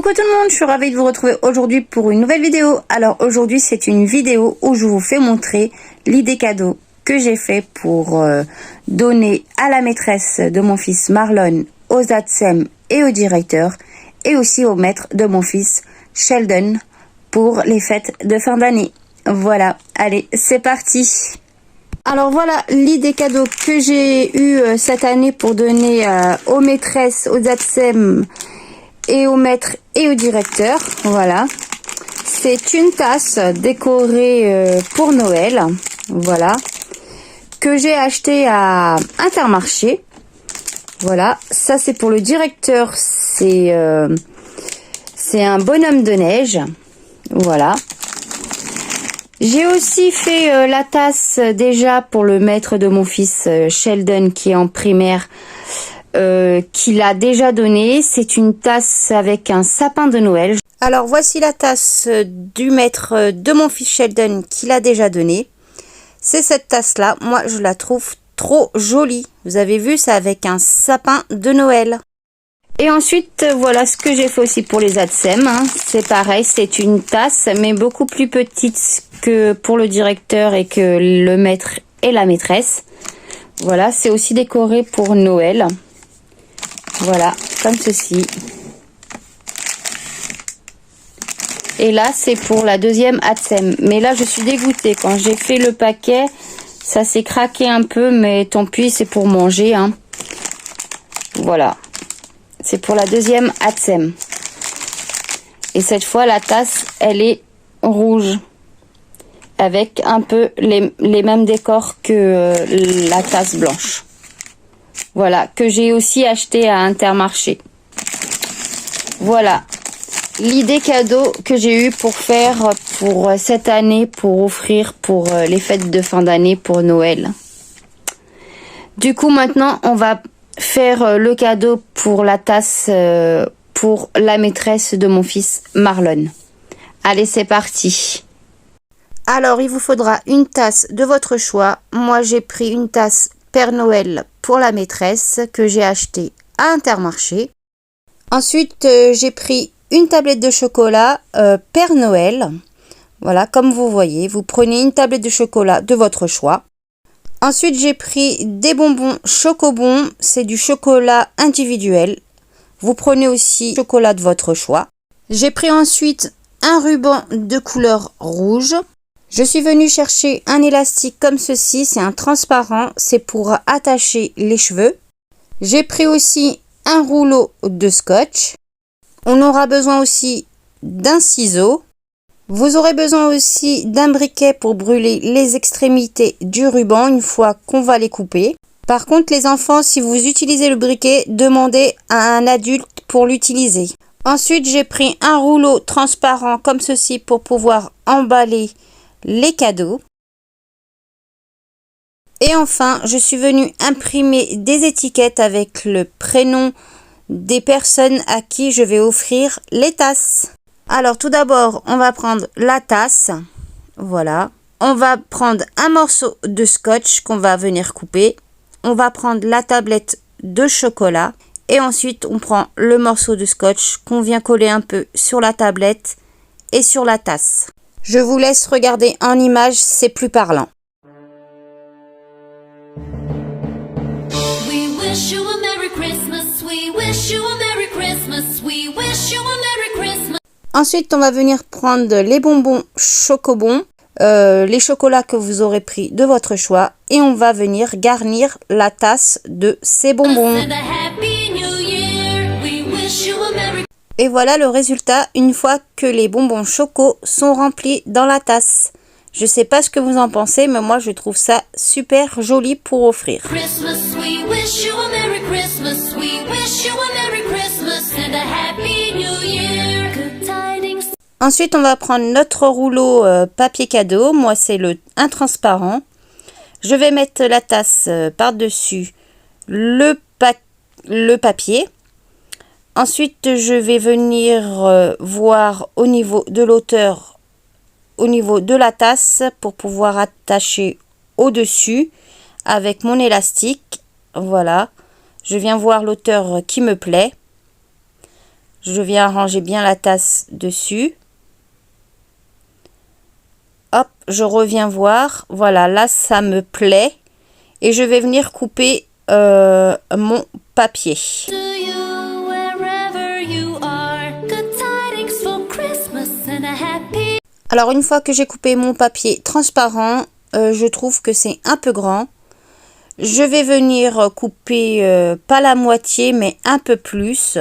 Coucou tout le monde, je suis ravie de vous retrouver aujourd'hui pour une nouvelle vidéo. Alors aujourd'hui c'est une vidéo où je vous fais montrer l'idée cadeau que j'ai fait pour donner à la maîtresse de mon fils Marlon, aux ATSEM et au directeur, et aussi au maître de mon fils Sheldon pour les fêtes de fin d'année. Voilà, allez c'est parti. Alors voilà l'idée cadeau que j'ai eue cette année pour donner aux maîtresses, aux ATSEM et au maître et au directeur. Voilà, c'est une tasse décorée pour Noël, voilà, que j'ai acheté à Intermarché. Voilà, ça c'est pour le directeur, c'est un bonhomme de neige. Voilà, j'ai aussi fait la tasse déjà pour le maître de mon fils Sheldon qui est en primaire, qu'il a déjà donné. C'est une tasse avec un sapin de Noël. Alors voici la tasse du maître de mon fils Sheldon qu'il a déjà donné. C'est cette tasse là, moi je la trouve trop jolie. Vous avez vu, c'est avec un sapin de Noël. Et ensuite voilà ce que j'ai fait aussi pour les ATSEM, hein. C'est pareil, c'est une tasse mais beaucoup plus petite que pour le directeur et que le maître et la maîtresse. Voilà, c'est aussi décoré pour Noël. Voilà, comme ceci. Et là, c'est pour la deuxième ATSEM. Mais là, je suis dégoûtée. Quand j'ai fait le paquet, ça s'est craqué un peu, mais tant pis, c'est pour manger, hein. Voilà. C'est pour la deuxième ATSEM. Et cette fois, la tasse, elle est rouge. Avec un peu les mêmes décors que la tasse blanche. Voilà, que j'ai aussi acheté à Intermarché. Voilà, l'idée cadeau que j'ai eu pour faire pour cette année, pour offrir pour les fêtes de fin d'année, pour Noël. Du coup, maintenant, on va faire le cadeau pour la tasse pour la maîtresse de mon fils Marlon. Allez, c'est parti. Alors, il vous faudra une tasse de votre choix. Moi, j'ai pris une tasse Père Noël pour la maîtresse que j'ai acheté à Intermarché. Ensuite, j'ai pris une tablette de chocolat Père Noël. Voilà, comme vous voyez, vous prenez une tablette de chocolat de votre choix. Ensuite, j'ai pris des bonbons Chocobon, c'est du chocolat individuel. Vous prenez aussi chocolat de votre choix. J'ai pris ensuite un ruban de couleur rouge. Je suis venue chercher un élastique comme ceci, c'est un transparent, c'est pour attacher les cheveux. J'ai pris aussi un rouleau de scotch. On aura besoin aussi d'un ciseau. Vous aurez besoin aussi d'un briquet pour brûler les extrémités du ruban une fois qu'on va les couper. Par contre, les enfants, si vous utilisez le briquet, demandez à un adulte pour l'utiliser. Ensuite, j'ai pris un rouleau transparent comme ceci pour pouvoir emballer les cadeaux. Et enfin, je suis venue imprimer des étiquettes avec le prénom des personnes à qui je vais offrir les tasses. Alors tout d'abord, on va prendre la tasse. Voilà. On va prendre un morceau de scotch qu'on va venir couper. On va prendre la tablette de chocolat. Et ensuite, on prend le morceau de scotch qu'on vient coller un peu sur la tablette et sur la tasse. Je vous laisse regarder en image, c'est plus parlant. Ensuite, on va venir prendre les bonbons Chocobon, les chocolats que vous aurez pris de votre choix, et on va venir garnir la tasse de ces bonbons. Et voilà le résultat une fois que les bonbons Choco sont remplis dans la tasse. Je sais pas ce que vous en pensez, mais moi je trouve ça super joli pour offrir. Ensuite, on va prendre notre rouleau papier cadeau. Moi, c'est un transparent. Je vais mettre la tasse par-dessus le papier. Ensuite, je vais venir voir au niveau de l'auteur, au niveau de la tasse pour pouvoir attacher au-dessus avec mon élastique. Voilà, je viens voir l'auteur qui me plaît. Je viens arranger bien la tasse dessus. Hop, je reviens voir. Voilà, là, ça me plaît. Et je vais venir couper mon papier. Alors, une fois que j'ai coupé mon papier transparent, je trouve que c'est un peu grand. Je vais venir couper pas la moitié, mais un peu plus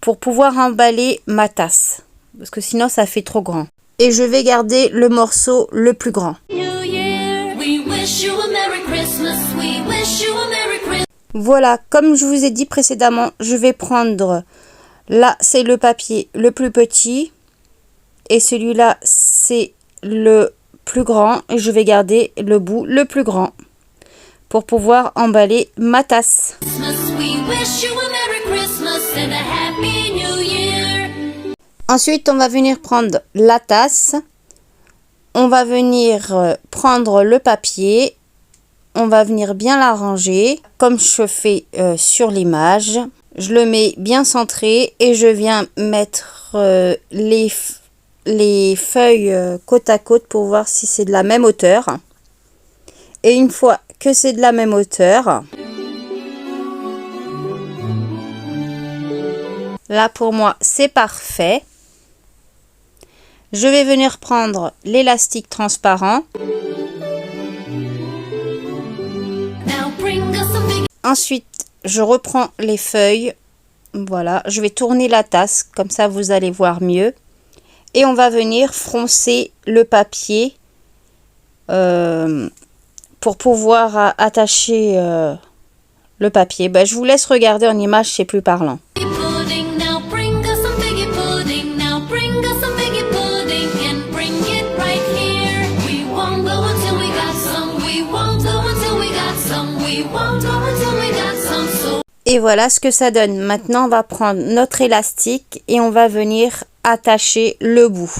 pour pouvoir emballer ma tasse. Parce que sinon, ça fait trop grand. Et je vais garder le morceau le plus grand. Voilà, comme je vous ai dit précédemment, je vais prendre, là c'est le papier le plus petit et celui-là c'est le plus grand et je vais garder le bout le plus grand pour pouvoir emballer ma tasse. Ensuite, on va venir prendre la tasse, on va venir prendre le papier. On va venir bien l'arranger comme je fais sur l'image. Je le mets bien centré et je viens mettre les feuilles côte à côte pour voir si c'est de la même hauteur. Et une fois que c'est de la même hauteur, là pour moi c'est parfait. Je vais venir prendre l'élastique transparent. Ensuite, je reprends les feuilles. Voilà, je vais tourner la tasse, comme ça vous allez voir mieux. Et on va venir froncer le papier pour pouvoir attacher le papier. Ben, je vous laisse regarder en image, c'est plus parlant. Et voilà ce que ça donne. Maintenant, on va prendre notre élastique et on va venir attacher le bout.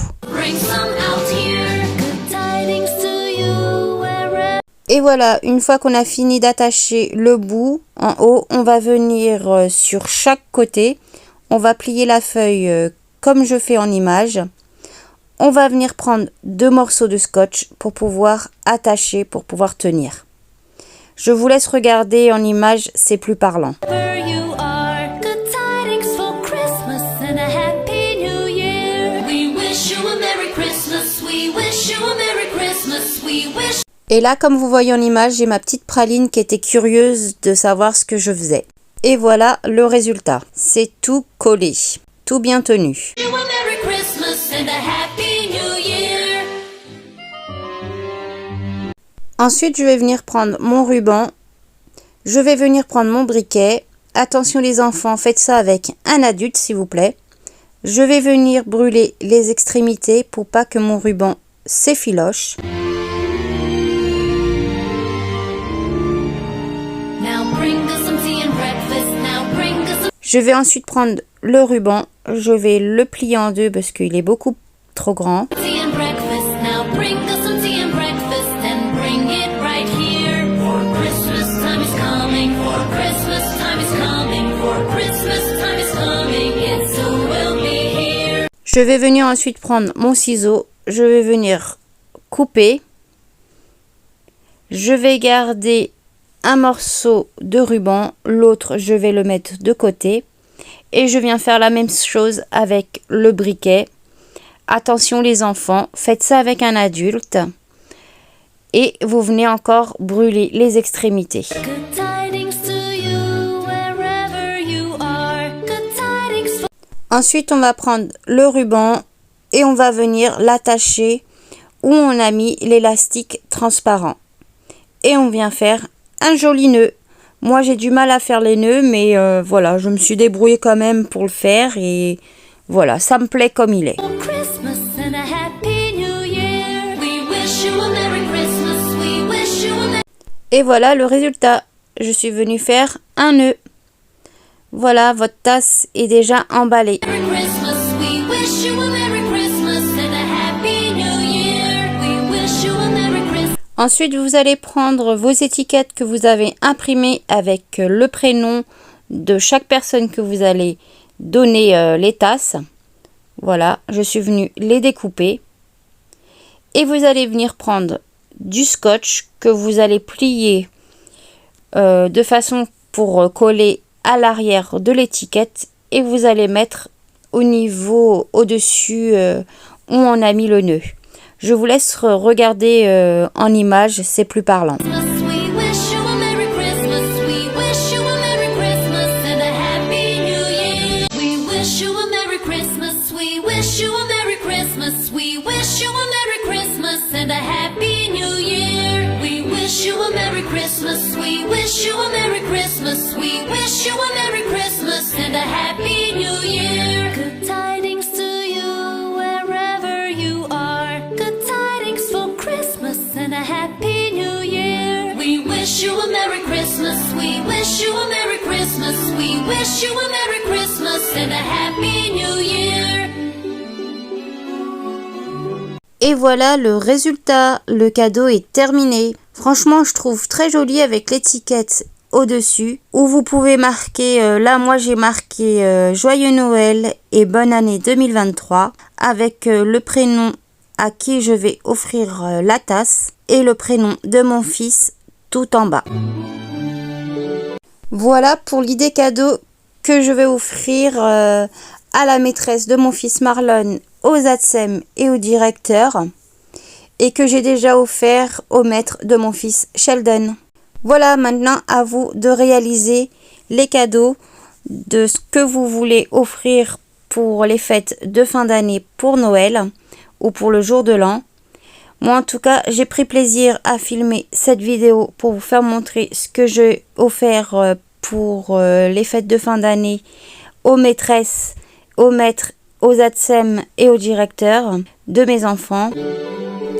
Et voilà, une fois qu'on a fini d'attacher le bout en haut, on va venir sur chaque côté. On va plier la feuille comme je fais en image. On va venir prendre 2 morceaux de scotch pour pouvoir attacher, pour pouvoir tenir. Je vous laisse regarder en image, c'est plus parlant. Et là, comme vous voyez en image, j'ai ma petite praline qui était curieuse de savoir ce que je faisais. Et voilà le résultat. C'est tout collé, tout bien tenu. Ensuite, je vais venir prendre mon ruban. Je vais venir prendre mon briquet. Attention les enfants, faites ça avec un adulte s'il vous plaît. Je vais venir brûler les extrémités pour pas que mon ruban s'effiloche. Je vais ensuite prendre le ruban. Je vais le plier en 2 parce qu'il est beaucoup trop grand. Je vais venir ensuite prendre mon ciseau, je vais venir couper. Je vais garder un morceau de ruban, l'autre je vais le mettre de côté. Et je viens faire la même chose avec le briquet. Attention les enfants, faites ça avec un adulte. Et vous venez encore brûler les extrémités. Ensuite, on va prendre le ruban et on va venir l'attacher où on a mis l'élastique transparent. Et on vient faire un joli nœud. Moi, j'ai du mal à faire les nœuds, mais voilà, je me suis débrouillée quand même pour le faire. Et voilà, ça me plaît comme il est. Et voilà le résultat. Je suis venue faire un nœud. Voilà, votre tasse est déjà emballée. Ensuite, vous allez prendre vos étiquettes que vous avez imprimées avec le prénom de chaque personne que vous allez donner les tasses. Voilà, je suis venue les découper. Et vous allez venir prendre du scotch que vous allez plier de façon pour coller à l'arrière de l'étiquette. Et vous allez mettre au niveau, au-dessus où on a mis le nœud. Je vous laisse regarder en image, c'est plus parlant. Et voilà le résultat, le cadeau est terminé. Franchement, je trouve très joli avec l'étiquette au-dessus où vous pouvez marquer, là moi j'ai marqué Joyeux Noël et bonne année 2023 avec le prénom à qui je vais offrir la tasse et le prénom de mon fils tout en bas. Voilà pour l'idée cadeau que je vais offrir à la maîtresse de mon fils Marlon, aux ATSEM et au directeur, et que j'ai déjà offert au maître de mon fils Sheldon. Voilà, maintenant à vous de réaliser les cadeaux de ce que vous voulez offrir pour les fêtes de fin d'année pour Noël ou pour le jour de l'an. Moi en tout cas, j'ai pris plaisir à filmer cette vidéo pour vous faire montrer ce que j'ai offert pour les fêtes de fin d'année aux maîtresses, aux maîtres, aux ATSEM et aux directeurs de mes enfants.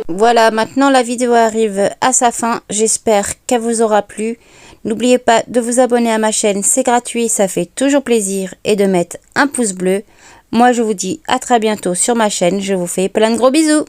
Voilà, maintenant la vidéo arrive à sa fin. J'espère qu'elle vous aura plu. N'oubliez pas de vous abonner à ma chaîne, c'est gratuit, ça fait toujours plaisir, et de mettre un pouce bleu. Moi je vous dis à très bientôt sur ma chaîne, je vous fais plein de gros bisous.